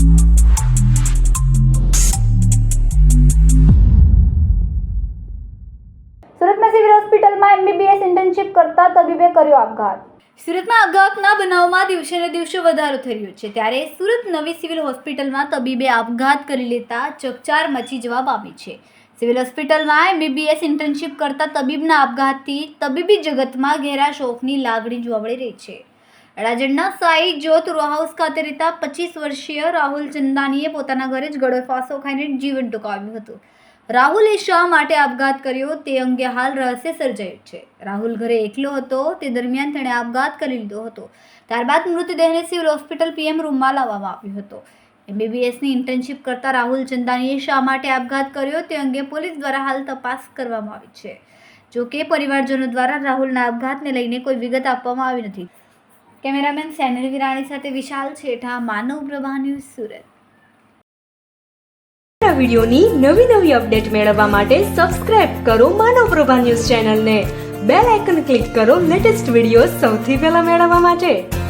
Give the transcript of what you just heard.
સુરતમાં સિવિલ હોસ્પિટલમાં MBBS internship કરતા તબીબે કર્યો આપઘાત. સુરતમાં આપઘાતના બનાવમાં દિવસે ને દિવસે વધારો થઈ રહ્યો છે, ત્યારે સુરત નવી સિવિલ હોસ્પિટલમાં તબીબે આપઘાત કરી લેતા ચકચાર મચી જવા પામી છે. સિવિલ હોસ્પિટલમાં MBBS ઇન્ટર્નશિપ કરતા તબીબના આપઘાતથી તબીબી જગતમાં ઘેરા શોકની લાગણી જોવા મળી રહી છે. અડાજણના સાઈ જ્યોત રો હાઉસ ખાતે રહેતા 25 વર્ષીય રાહુલ ચંદાનીએ પોતાના ઘરે જ ગળે ફાંસો ખાઈને જીવન ટૂંકાવ્યું હતું. રાહુલે શા માટે આપઘાત કર્યો તે અંગે હાલ રહસ્ય સર્જાયું છે. રાહુલ ઘરે એકલો હતો તે દરમિયાન તેણે આપઘાત કરી લીધો હતો. ત્યારબાદ મૃતદેહને સિવિલ હોસ્પિટલ PM રૂમમાં લાવવામાં આવ્યો હતો. MBBSની ઇન્ટર્નશિપ કરતા રાહુલ ચંદાનીએ શા માટે આપઘાત કર્યો તે અંગે પોલીસ દ્વારા હાલ તપાસ કરવામાં આવી છે. જો કે પરિવારજનો દ્વારા રાહુલના આપઘાતને લઈને કોઈ વિગત આપવામાં આવી નથી. કેમેરામેન સેનિલ વિરાણી સાથે વિશાલ છેઠા, માનવ પ્રભા ન્યૂઝ, સુરત. આ વિડિયોની નવી અપડેટ મેળવવા માટે સબસ્ક્રાઇબ કરો માનવ પ્રભા ન્યૂઝ ચેનલને. બેલ આઇકન ક્લિક કરો લેટેસ્ટ વિડિયો સૌથી પહેલા મેળવવા માટે.